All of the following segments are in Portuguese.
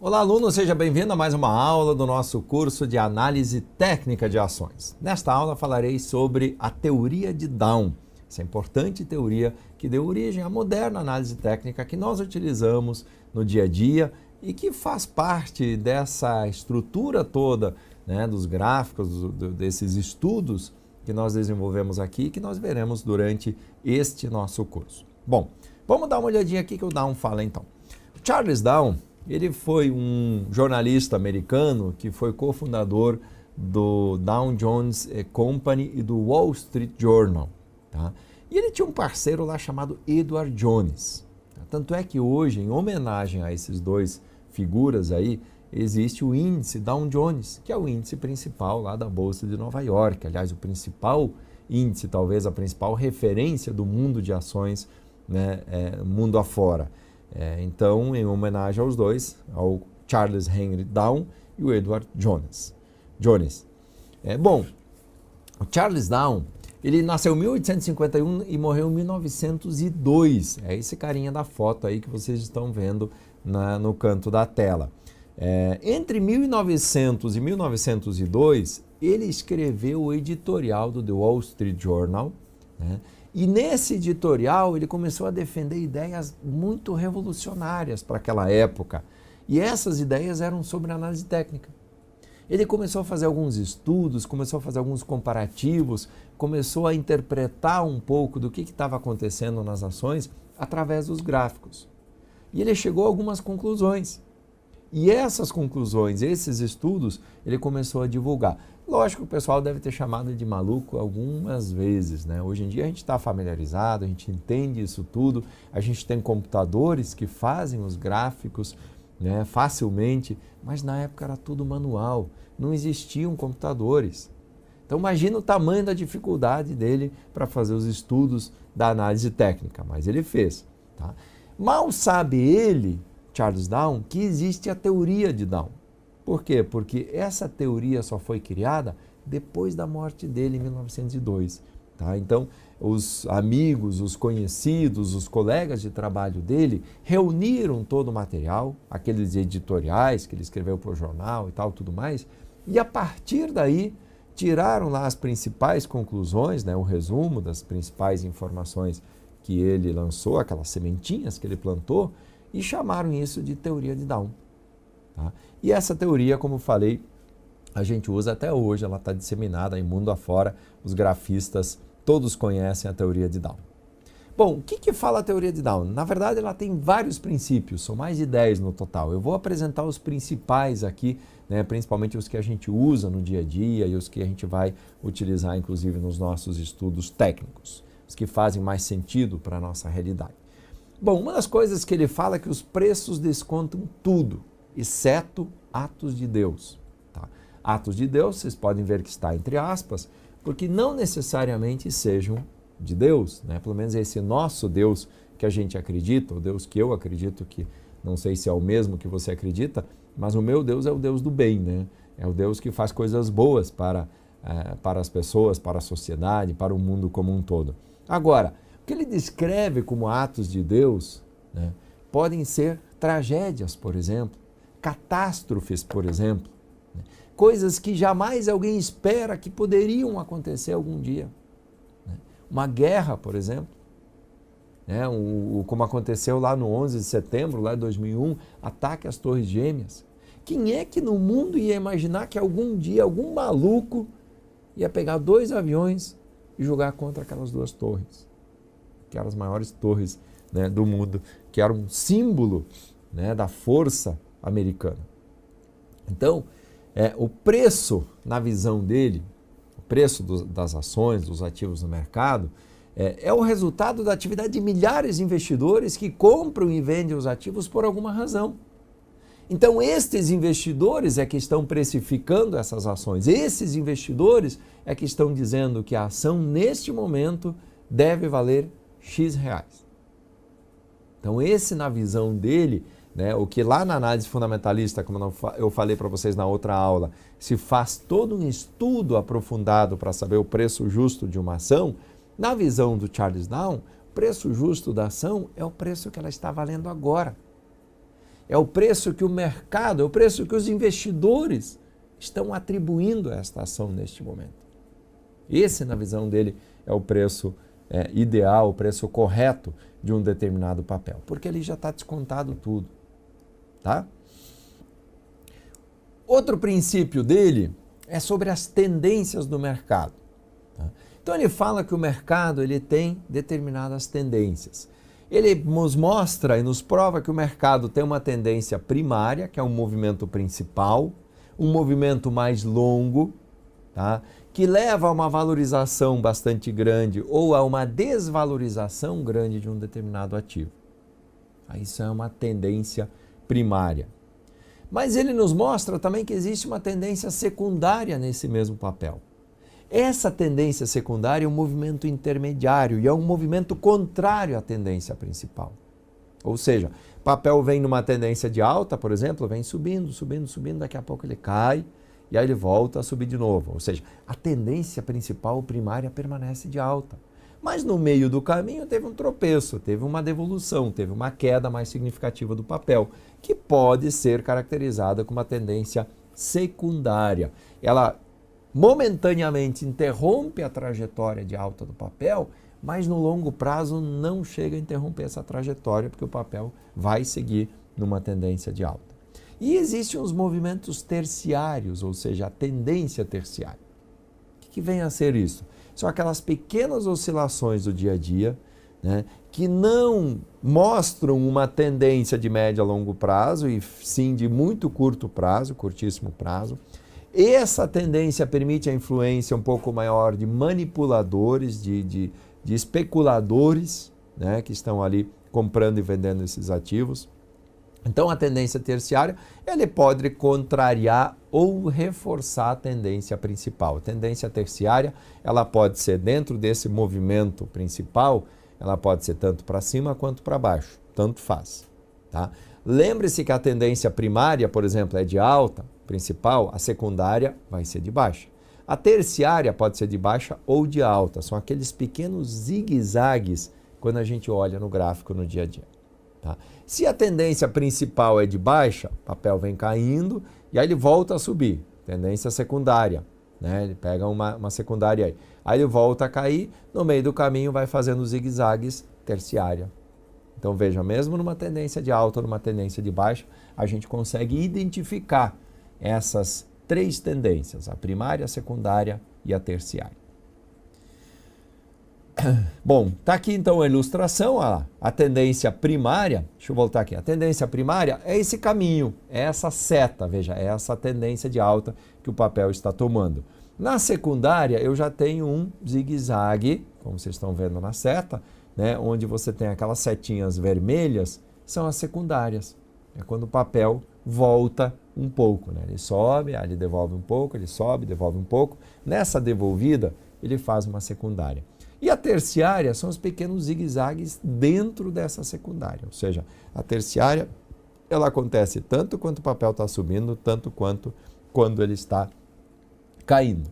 Olá, aluno, seja bem-vindo a mais uma aula do nosso curso de Análise Técnica de Ações. Nesta aula falarei sobre a teoria de Down, essa importante teoria que deu origem à moderna análise técnica que nós utilizamos no dia a dia e que faz parte dessa estrutura toda, né, dos gráficos, desses estudos que nós desenvolvemos aqui, que nós veremos durante este nosso curso. Bom, vamos dar uma olhadinha aqui que o Down fala então. Charles Down, ele foi um jornalista americano que foi cofundador do Dow Jones Company e do Wall Street Journal. Tá? E ele tinha um parceiro lá chamado Edward Jones. Tá? Tanto é que hoje, em homenagem a esses dois figuras aí, existe o índice Dow Jones, que é o índice principal lá da Bolsa de Nova York. Aliás, o principal índice, talvez a principal referência do mundo de ações, né, mundo afora. Então, em homenagem aos dois, ao Charles Henry Down e o Edward Jones. Bom, o Charles Down, ele nasceu em 1851 e morreu em 1902. É esse carinha da foto aí que vocês estão vendo no canto da tela. Entre 1900 e 1902, ele escreveu o editorial do The Wall Street Journal, né? E nesse editorial ele começou a defender ideias muito revolucionárias para aquela época. E essas ideias eram sobre análise técnica. Ele começou a fazer alguns estudos, começou a fazer alguns comparativos, começou a interpretar um pouco do que estava acontecendo nas ações através dos gráficos. E ele chegou a algumas conclusões. E essas conclusões, esses estudos, ele começou a divulgar. Lógico que o pessoal deve ter chamado de maluco algumas vezes, né? Hoje em dia a gente está familiarizado, a gente entende isso tudo, a gente tem computadores que fazem os gráficos, né, facilmente, mas na época era tudo manual, não existiam computadores. Então imagina o tamanho da dificuldade dele para fazer os estudos da análise técnica, mas ele fez. Tá? Mal sabe ele, Charles Down, que existe a teoria de Down. Por quê? Porque essa teoria só foi criada depois da morte dele em 1902. Tá? Então, os amigos, os conhecidos, os colegas de trabalho dele reuniram todo o material, aqueles editoriais que ele escreveu para o jornal e tal, tudo mais, e a partir daí tiraram lá as principais conclusões, né, o resumo das principais informações que ele lançou, aquelas sementinhas que ele plantou, e chamaram isso de teoria de Down. Tá? E essa teoria, como falei, a gente usa até hoje, ela está disseminada em mundo afora, os grafistas todos conhecem a teoria de Down. Bom, o que fala a teoria de Down? Na verdade, ela tem vários princípios, são mais de 10 no total. Eu vou apresentar os principais aqui, né, principalmente os que a gente usa no dia a dia e os que a gente vai utilizar, inclusive, nos nossos estudos técnicos, os que fazem mais sentido para a nossa realidade. Bom, uma das coisas que ele fala é que os preços descontam tudo, exceto atos de Deus. Tá? Atos de Deus, vocês podem ver que está entre aspas, porque não necessariamente sejam de Deus, né? Pelo menos esse nosso Deus que a gente acredita, o Deus que eu acredito, que não sei se é o mesmo que você acredita, mas o meu Deus é o Deus do bem, né? É o Deus que faz coisas boas para as pessoas, para a sociedade, para o mundo como um todo. Agora, o que ele descreve como atos de Deus, né, podem ser tragédias, por exemplo, catástrofes, por exemplo, né, coisas que jamais alguém espera que poderiam acontecer algum dia. Né? Uma guerra, por exemplo, né, como aconteceu lá no 11 de setembro, lá de 2001, ataque às Torres Gêmeas. Quem é que no mundo ia imaginar que algum dia algum maluco ia pegar 2 aviões e jogar contra aquelas 2 torres? Que eram as maiores torres, né, do mundo, que eram um símbolo, né, da força americana. Então, o preço, na visão dele, o preço das ações, dos ativos no mercado, é o resultado da atividade de milhares de investidores que compram e vendem os ativos por alguma razão. Então, estes investidores é que estão precificando essas ações. Esses investidores é que estão dizendo que a ação, neste momento, deve valer X reais. Então, esse, na visão dele, né, o que lá na análise fundamentalista, como eu falei para vocês na outra aula, se faz todo um estudo aprofundado para saber o preço justo de uma ação, na visão do Charles Down, o preço justo da ação é o preço que ela está valendo agora. é o preço que o mercado, é o preço que os investidores estão atribuindo a esta ação neste momento. Esse, na visão dele, é o preço ideal, o preço correto de um determinado papel, porque ali já está descontado tudo. Tá? Outro princípio dele é sobre as tendências do mercado. Tá? Então ele fala que o mercado ele tem determinadas tendências. Ele nos mostra e nos prova que o mercado tem uma tendência primária, que é um movimento principal, um movimento mais longo, tá? Que leva a uma valorização bastante grande ou a uma desvalorização grande de um determinado ativo. Isso é uma tendência primária. Mas ele nos mostra também que existe uma tendência secundária nesse mesmo papel. Essa tendência secundária é um movimento intermediário e é um movimento contrário à tendência principal. Ou seja, o papel vem numa tendência de alta, por exemplo, vem subindo, subindo, subindo, daqui a pouco ele cai e aí ele volta a subir de novo. Ou seja, a tendência principal, primária, permanece de alta. Mas no meio do caminho teve um tropeço, teve uma devolução, teve uma queda mais significativa do papel, que pode ser caracterizada como uma tendência secundária. Ela momentaneamente interrompe a trajetória de alta do papel, mas no longo prazo não chega a interromper essa trajetória, porque o papel vai seguir numa tendência de alta. E existem os movimentos terciários, ou seja, a tendência terciária. O que vem a ser isso? São aquelas pequenas oscilações do dia a dia, né, que não mostram uma tendência de médio a longo prazo, e sim de muito curto prazo, curtíssimo prazo. Essa tendência permite a influência um pouco maior de manipuladores, de especuladores, né, que estão ali comprando e vendendo esses ativos. Então, a tendência terciária, ele pode contrariar ou reforçar a tendência principal. A tendência terciária, ela pode ser dentro desse movimento principal, ela pode ser tanto para cima quanto para baixo, tanto faz. Tá? Lembre-se que a tendência primária, por exemplo, é de alta, principal, a secundária vai ser de baixa. A terciária pode ser de baixa ou de alta, são aqueles pequenos zigue-zagues quando a gente olha no gráfico no dia a dia. Tá? Se a tendência principal é de baixa, o papel vem caindo e aí ele volta a subir. Tendência secundária, né? Ele pega uma secundária aí. Aí ele volta a cair, no meio do caminho vai fazendo zigue-zagues terciária. Então veja, mesmo numa tendência de alta ou numa tendência de baixa, a gente consegue identificar essas três tendências, a primária, a secundária e a terciária. Bom, está aqui então a ilustração, a tendência primária, deixa eu voltar aqui, a tendência primária é esse caminho, é essa seta, veja, é essa tendência de alta que o papel está tomando. Na secundária eu já tenho um zigue-zague, como vocês estão vendo na seta, né, onde você tem aquelas setinhas vermelhas, são as secundárias, é quando o papel volta um pouco, né? Ele sobe, aí ele devolve um pouco, ele sobe, devolve um pouco, nessa devolvida ele faz uma secundária. E a terciária são os pequenos zigue-zagues dentro dessa secundária, ou seja, a terciária ela acontece tanto quanto o papel está subindo, tanto quanto quando ele está caindo.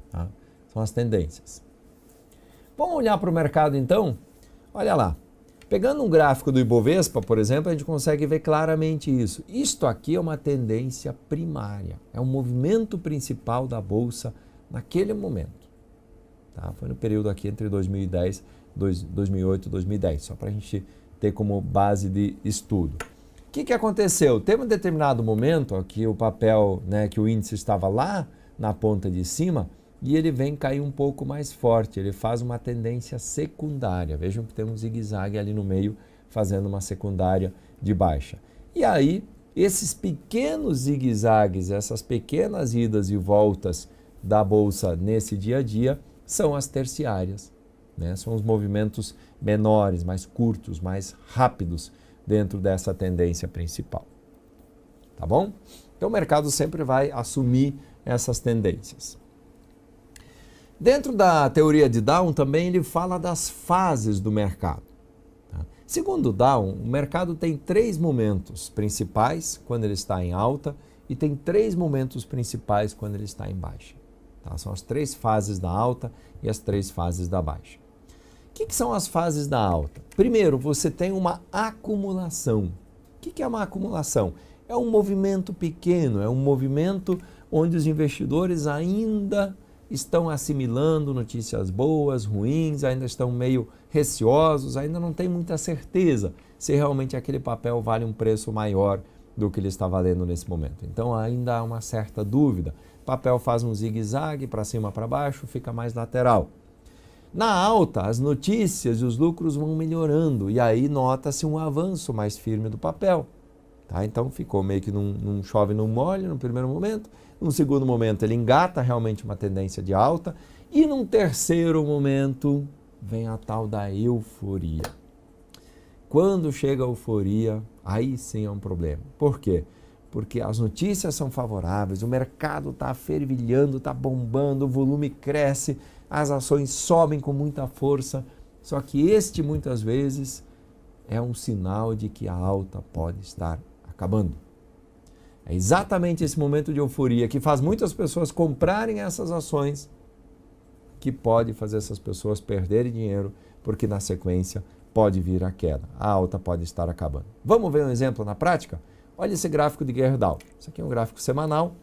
Tá? São as tendências. Vamos olhar para o mercado então? Olha lá, pegando um gráfico do Ibovespa, por exemplo, a gente consegue ver claramente isso. Isto aqui é uma tendência primária, é um movimento principal da Bolsa naquele momento. Tá? Foi no período aqui entre 2010, 2008 e 2010, só para a gente ter como base de estudo. O que aconteceu? Teve um determinado momento que o papel, né, que o índice estava lá na ponta de cima e ele vem cair um pouco mais forte, ele faz uma tendência secundária. Vejam que tem um zigue-zague ali no meio fazendo uma secundária de baixa. E aí, esses pequenos zigue-zagues, essas pequenas idas e voltas da Bolsa nesse dia a dia, são as terciárias, né? São os movimentos menores, mais curtos, mais rápidos dentro dessa tendência principal. Tá bom? Então o mercado sempre vai assumir essas tendências. Dentro da teoria de Down também ele fala das fases do mercado. Tá? Segundo Down, o mercado tem três momentos principais quando ele está em alta e tem três momentos principais quando ele está em baixa. Tá? São as três fases da alta e as três fases da baixa. O que são as fases da alta? Primeiro, você tem uma acumulação. O que é uma acumulação? É um movimento pequeno, é um movimento onde os investidores ainda estão assimilando notícias boas, ruins, ainda estão meio receosos, ainda não tem muita certeza se realmente aquele papel vale um preço maior do que ele está valendo nesse momento. Então ainda há uma certa dúvida. O papel faz um zigue-zague para cima, para baixo, fica mais lateral. Na alta, as notícias e os lucros vão melhorando e aí nota-se um avanço mais firme do papel. Tá? Então ficou meio que num chove, num molha no primeiro momento. Num segundo momento ele engata realmente uma tendência de alta. E num terceiro momento vem a tal da euforia. Quando chega a euforia, aí sim é um problema. Por quê? Porque as notícias são favoráveis, o mercado está fervilhando, está bombando, o volume cresce, as ações sobem com muita força. Só que este muitas vezes é um sinal de que a alta pode estar acabando. É exatamente esse momento de euforia que faz muitas pessoas comprarem essas ações que pode fazer essas pessoas perderem dinheiro, porque na sequência pode vir a queda. A alta pode estar acabando. Vamos ver um exemplo na prática? Olha esse gráfico de Gerdau. Isso aqui é um gráfico semanal,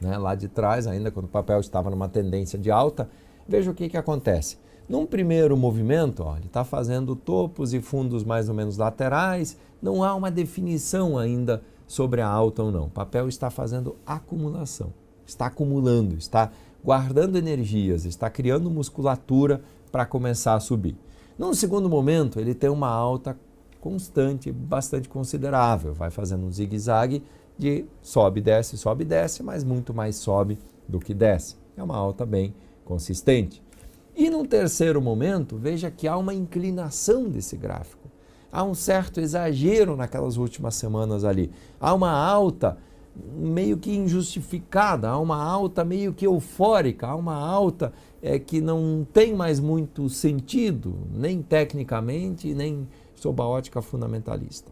né? Lá de trás, ainda quando o papel estava numa tendência de alta. Veja o que acontece. Num primeiro movimento, ó, ele está fazendo topos e fundos mais ou menos laterais, não há uma definição ainda sobre a alta ou não. O papel está fazendo acumulação, está acumulando, está guardando energias, está criando musculatura para começar a subir. Num segundo momento, ele tem uma alta constante, bastante considerável, vai fazendo um zigue-zague de sobe, desce, mas muito mais sobe do que desce. É uma alta bem consistente. E num terceiro momento, veja que há uma inclinação desse gráfico. Há um certo exagero naquelas últimas semanas ali. Há uma alta meio que injustificada, há uma alta meio que eufórica, há uma alta que não tem mais muito sentido, nem tecnicamente, nem sob a ótica fundamentalista.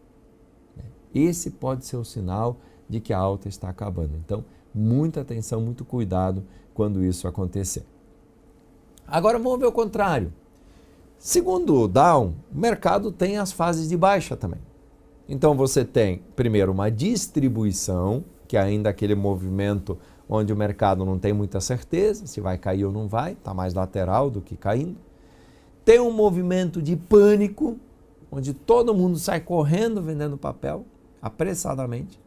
Esse pode ser o sinal de que a alta está acabando. Então, muita atenção, muito cuidado quando isso acontecer. Agora vamos ver o contrário. Segundo o Dow, o mercado tem as fases de baixa também. Então você tem primeiro uma distribuição, que é ainda aquele movimento onde o mercado não tem muita certeza se vai cair ou não vai, está mais lateral do que caindo. Tem um movimento de pânico, onde todo mundo sai correndo vendendo papel, apressadamente.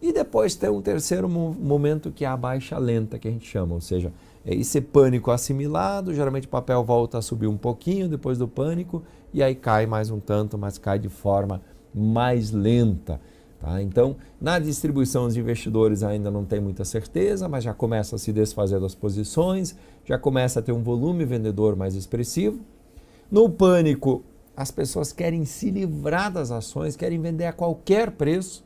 E depois tem um terceiro momento que é a baixa lenta, que a gente chama, ou seja, esse pânico assimilado, geralmente o papel volta a subir um pouquinho depois do pânico e aí cai mais um tanto, mas cai de forma mais lenta. Tá? Então, na distribuição, os investidores ainda não têm muita certeza, mas já começa a se desfazer das posições, já começa a ter um volume vendedor mais expressivo. No pânico, as pessoas querem se livrar das ações, querem vender a qualquer preço.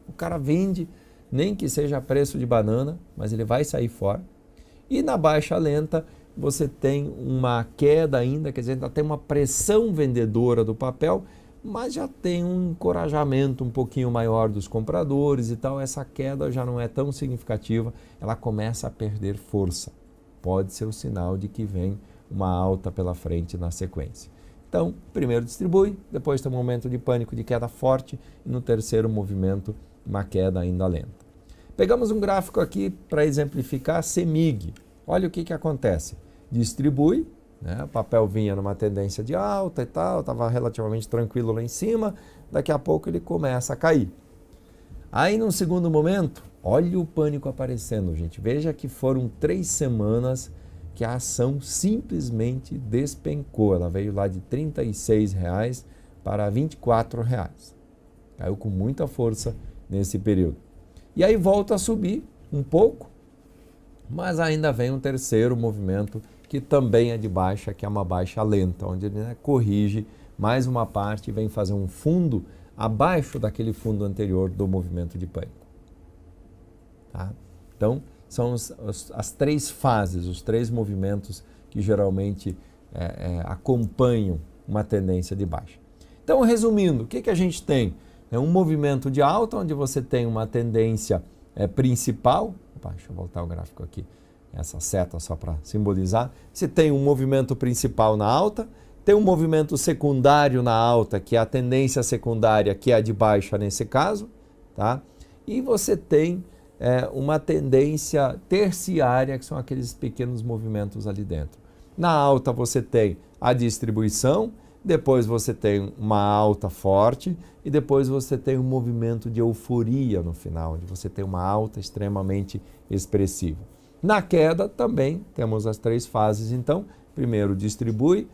O cara vende, nem que seja a preço de banana, mas ele vai sair fora. E na baixa lenta, você tem uma queda ainda, quer dizer, ainda tem uma pressão vendedora do papel, mas já tem um encorajamento um pouquinho maior dos compradores e tal. Essa queda já não é tão significativa, ela começa a perder força. Pode ser o sinal de que vem uma alta pela frente na sequência. Então, primeiro distribui, depois tem um momento de pânico, de queda forte, e no terceiro movimento, uma queda ainda lenta. Pegamos um gráfico aqui para exemplificar a CEMIG. Olha o que acontece. Distribui, né? O papel vinha numa tendência de alta e tal, estava relativamente tranquilo lá em cima, daqui a pouco ele começa a cair. Aí, num segundo momento, olha o pânico aparecendo, gente. Veja que foram 3 semanas que a ação simplesmente despencou. Ela veio lá de R$ 36 para R$ 24. Caiu com muita força nesse período. E aí volta a subir um pouco, mas ainda vem um terceiro movimento que também é de baixa, que é uma baixa lenta, onde ele corrige mais uma parte e vem fazer um fundo abaixo daquele fundo anterior do movimento de pânico. Tá? Então, são as 3 fases, os 3 movimentos que geralmente acompanham uma tendência de baixa. Então, resumindo, o que a gente tem? É um movimento de alta, onde você tem uma tendência principal. Opa, deixa eu voltar o gráfico aqui, essa seta só para simbolizar. Você tem um movimento principal na alta, tem um movimento secundário na alta, que é a tendência secundária, que é a de baixa nesse caso, tá? E você tem uma tendência terciária, que são aqueles pequenos movimentos ali dentro. Na alta você tem a distribuição, depois você tem uma alta forte e depois você tem um movimento de euforia no final, onde você tem uma alta extremamente expressiva. Na queda também temos as três fases, então, primeiro distribui,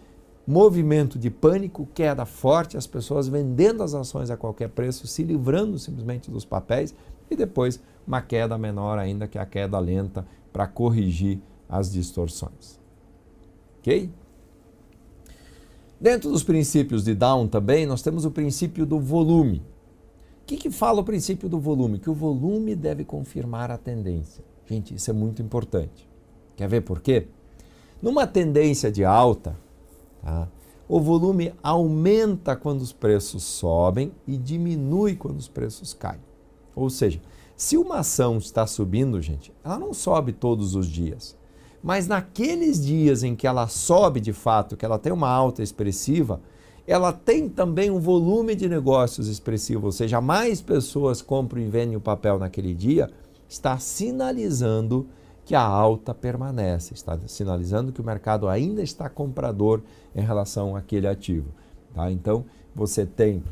movimento de pânico, queda forte, as pessoas vendendo as ações a qualquer preço, se livrando simplesmente dos papéis, e depois uma queda menor ainda, que é a queda lenta, para corrigir as distorções. Ok? Dentro dos princípios de Down também, nós temos o princípio do volume. O que fala o princípio do volume? Que o volume deve confirmar a tendência. Gente, isso é muito importante. Quer ver por quê? Numa tendência de alta, tá, o volume aumenta quando os preços sobem e diminui quando os preços caem. Ou seja, se uma ação está subindo, gente, ela não sobe todos os dias. Mas naqueles dias em que ela sobe de fato, que ela tem uma alta expressiva, ela tem também um volume de negócios expressivo, ou seja, mais pessoas compram e vendem o papel naquele dia, está sinalizando que a alta permanece, está sinalizando que o mercado ainda está comprador em relação àquele ativo. Tá? Então, você tem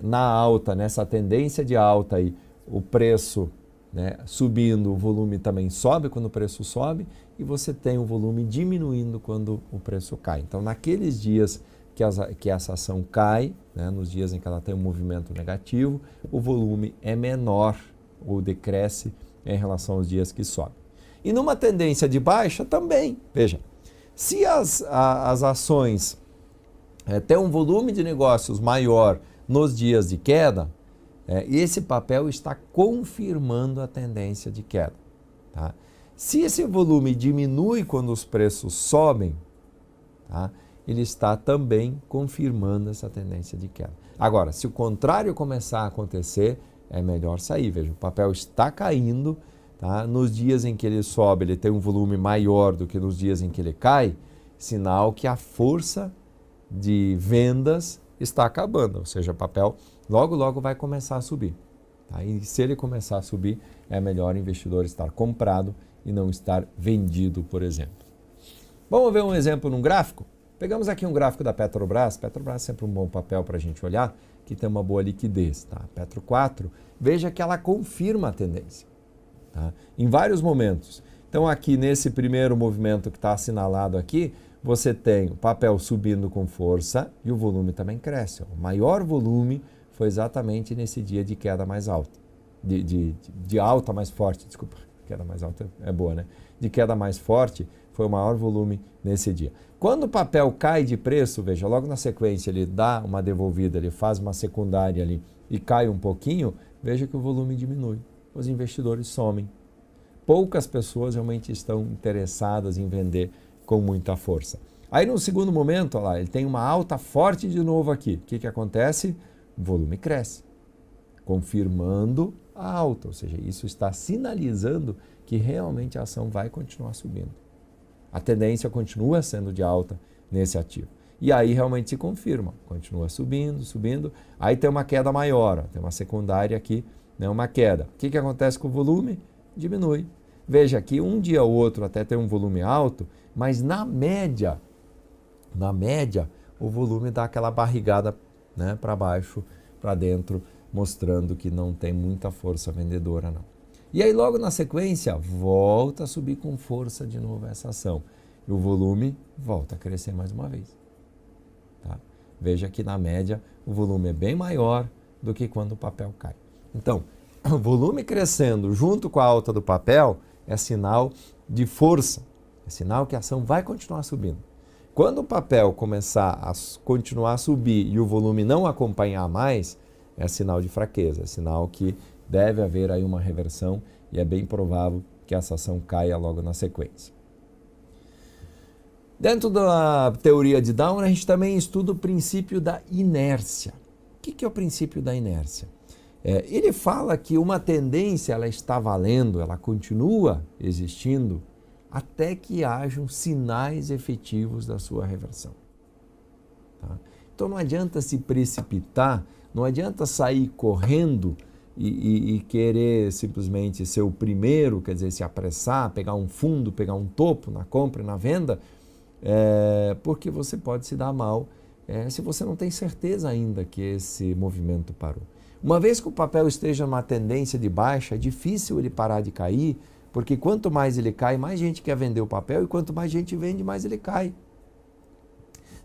na alta, nessa tendência de alta aí, o preço, né, subindo, o volume também sobe quando o preço sobe e você tem o volume diminuindo quando o preço cai. Então, naqueles dias que essa ação cai, né, nos dias em que ela tem um movimento negativo, o volume é menor ou decresce em relação aos dias que sobe. E numa tendência de baixa também, veja, se as ações têm um volume de negócios maior nos dias de queda, esse papel está confirmando a tendência de queda. Tá? Se esse volume diminui quando os preços sobem, tá, ele está também confirmando essa tendência de queda. Agora, se o contrário começar a acontecer, é melhor sair. Veja, o papel está caindo, tá? Nos dias em que ele sobe, ele tem um volume maior do que nos dias em que ele cai, sinal que a força de vendas está acabando, ou seja, o papel logo vai começar a subir. Tá? E se ele começar a subir, é melhor o investidor estar comprado e não estar vendido, por exemplo. Vamos ver um exemplo num gráfico? Pegamos aqui um gráfico da Petrobras. Petrobras é sempre um bom papel para a gente olhar, que tem uma boa liquidez. Tá? Petro 4, veja que ela confirma a tendência. Tá? Em vários momentos. Então aqui nesse primeiro movimento que está assinalado aqui, você tem o papel subindo com força e o volume também cresce. O maior volume foi exatamente nesse dia de queda mais alta. De alta mais forte, desculpa. Queda mais alta é boa, né? De queda mais forte foi o maior volume nesse dia. Quando o papel cai de preço, veja, logo na sequência ele dá uma devolvida, ele faz uma secundária ali e cai um pouquinho, veja que o volume diminui. Os investidores somem. Poucas pessoas realmente estão interessadas em vender com muita força. Aí no segundo momento, olha lá, ele tem uma alta forte de novo aqui. O que acontece? O volume cresce, confirmando a alta, ou seja, isso está sinalizando que realmente a ação vai continuar subindo. A tendência continua sendo de alta nesse ativo. E aí realmente se confirma, continua subindo, aí tem uma queda maior, tem uma secundária aqui, né, uma queda. O que acontece com o volume? Diminui. Veja aqui, um dia ou outro até tem um volume alto, mas na média, o volume dá aquela barrigada, né, para baixo, para dentro, mostrando que não tem muita força vendedora, não. E aí logo na sequência, volta a subir com força de novo essa ação. E o volume volta a crescer mais uma vez. Tá? Veja que na média o volume é bem maior do que quando o papel cai. Então, o volume crescendo junto com a alta do papel é sinal de força, é sinal que a ação vai continuar subindo. Quando o papel começar a continuar a subir e o volume não acompanhar mais, é sinal de fraqueza, é sinal que deve haver aí uma reversão e é bem provável que essa ação caia logo na sequência. Dentro da teoria de Down, a gente também estuda o princípio da inércia. O que é o princípio da inércia? Ele fala que uma tendência ela está valendo, ela continua existindo, até que hajam sinais efetivos da sua reversão. Tá? Então não adianta se precipitar, não adianta sair correndo e querer simplesmente ser o primeiro, quer dizer, se apressar, pegar um fundo, pegar um topo na compra e na venda, porque você pode se dar mal se você não tem certeza ainda que esse movimento parou. Uma vez que o papel esteja numa tendência de baixa, é difícil ele parar de cair, porque quanto mais ele cai, mais gente quer vender o papel, e quanto mais gente vende, mais ele cai.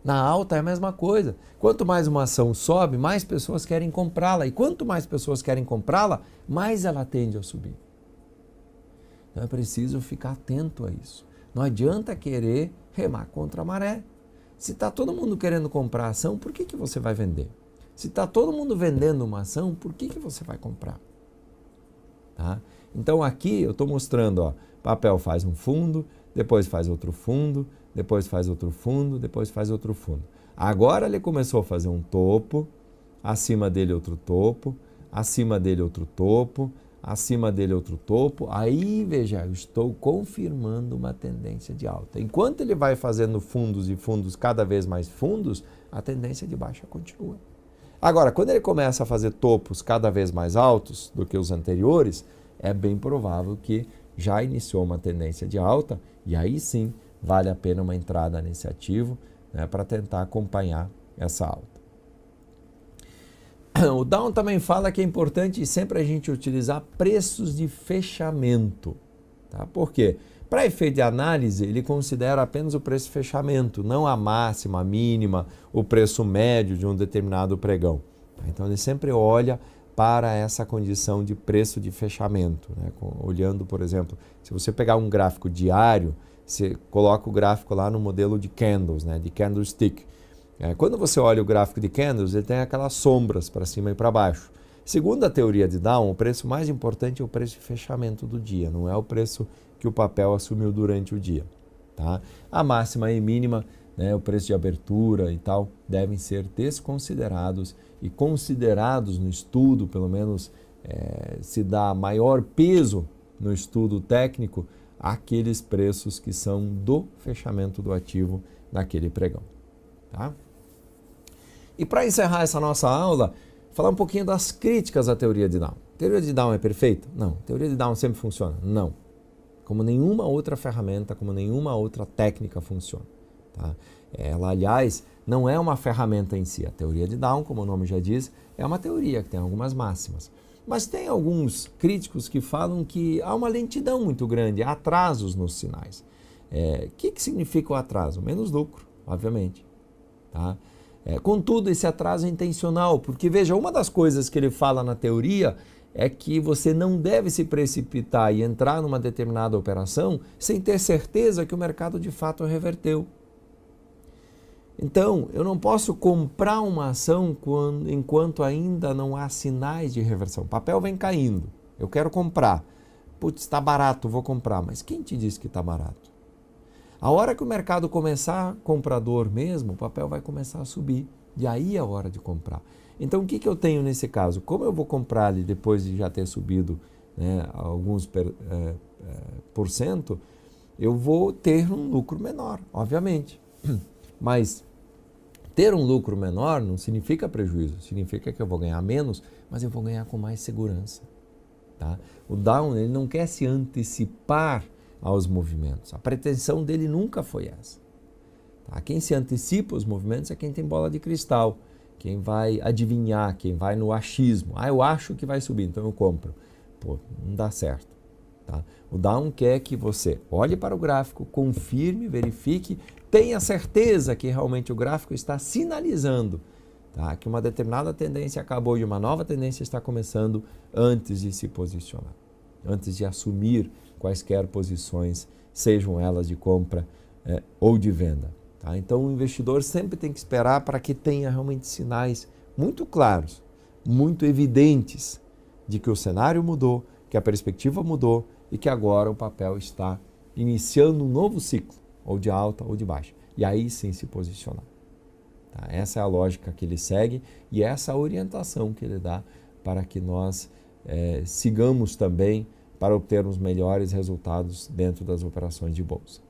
Na alta é a mesma coisa. Quanto mais uma ação sobe, mais pessoas querem comprá-la. E quanto mais pessoas querem comprá-la, mais ela tende a subir. Então é preciso ficar atento a isso. Não adianta querer remar contra a maré. Se está todo mundo querendo comprar a ação, por que você vai vender? Se está todo mundo vendendo uma ação, por que você vai comprar? Tá? Então aqui eu estou mostrando, papel faz um fundo, depois faz outro fundo, depois faz outro fundo, depois faz outro fundo. Agora ele começou a fazer um topo, acima dele outro topo, acima dele outro topo, acima dele outro topo. Aí, veja, eu estou confirmando uma tendência de alta. Enquanto ele vai fazendo fundos e fundos, cada vez mais fundos, a tendência de baixa continua. Agora, quando ele começa a fazer topos cada vez mais altos do que os anteriores, é bem provável que já iniciou uma tendência de alta e aí sim vale a pena uma entrada nesse ativo, né, para tentar acompanhar essa alta. O Down também fala que é importante sempre a gente utilizar preços de fechamento. Tá? Por quê? Para efeito de análise, ele considera apenas o preço de fechamento, não a máxima, a mínima, o preço médio de um determinado pregão. Então ele sempre olha para essa condição de preço de fechamento, né? Olhando, por exemplo, se você pegar um gráfico diário, você coloca o gráfico lá no modelo de candles, né? De candlestick. Quando você olha o gráfico de candles, ele tem aquelas sombras para cima e para baixo. Segundo a teoria de Down, o preço mais importante é o preço de fechamento do dia, não é o preço que o papel assumiu durante o dia. Tá? A máxima e mínima, né, o preço de abertura e tal, devem ser desconsiderados e considerados no estudo, pelo menos se dá maior peso no estudo técnico, aqueles preços que são do fechamento do ativo naquele pregão. Tá? E para encerrar essa nossa aula, falar um pouquinho das críticas à teoria de Down. A teoria de Down é perfeita? Não. A teoria de Down sempre funciona? Não. Como nenhuma outra ferramenta, como nenhuma outra técnica funciona. Tá? Ela, aliás, não é uma ferramenta em si. A teoria de Down, como o nome já diz, é uma teoria que tem algumas máximas. Mas tem alguns críticos que falam que há uma lentidão muito grande, há atrasos nos sinais. O que significa o atraso? Menos lucro, obviamente. Tá? Contudo, esse atraso é intencional, porque veja, uma das coisas que ele fala na teoria é que você não deve se precipitar e entrar numa determinada operação sem ter certeza que o mercado de fato reverteu. Então, eu não posso comprar uma ação enquanto ainda não há sinais de reversão. O papel vem caindo, eu quero comprar. Putz, está barato, vou comprar. Mas quem te disse que está barato? A hora que o mercado começar comprador mesmo, o papel vai começar a subir. E aí é a hora de comprar. Então, o que eu tenho nesse caso? Como eu vou comprar ali depois de já ter subido, né, alguns por cento, eu vou ter um lucro menor, obviamente. Mas ter um lucro menor não significa prejuízo, significa que eu vou ganhar menos, mas eu vou ganhar com mais segurança. Tá? O Down, ele não quer se antecipar aos movimentos. A pretensão dele nunca foi essa. Tá? Quem se antecipa aos movimentos é quem tem bola de cristal, quem vai adivinhar, quem vai no achismo. Eu acho que vai subir, então eu compro. Pô, não dá certo. Tá? O Down quer que você olhe para o gráfico, confirme, verifique, tenha certeza que realmente o gráfico está sinalizando, tá, que uma determinada tendência acabou e uma nova tendência está começando antes de se posicionar, antes de assumir quaisquer posições, sejam elas de compra ou de venda. Tá? Então o investidor sempre tem que esperar para que tenha realmente sinais muito claros, muito evidentes de que o cenário mudou, que a perspectiva mudou e que agora o papel está iniciando um novo ciclo, ou de alta ou de baixa, e aí sim se posicionar. Tá? Essa é a lógica que ele segue e essa é a orientação que ele dá para que nós sigamos também para obtermos melhores resultados dentro das operações de bolsa.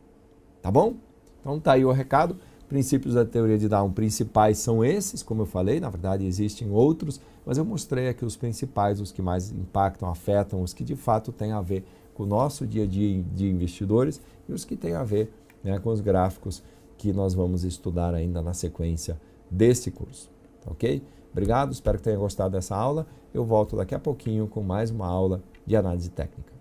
Tá bom? Então tá aí o recado. Princípios da teoria de Down principais são esses, como eu falei, na verdade existem outros, mas eu mostrei aqui os principais, os que mais impactam, afetam, os que de fato têm a ver com o nosso dia a dia de investidores e os que têm a ver, né, com os gráficos que nós vamos estudar ainda na sequência desse curso, ok? Obrigado, espero que tenha gostado dessa aula. Eu volto daqui a pouquinho com mais uma aula de análise técnica.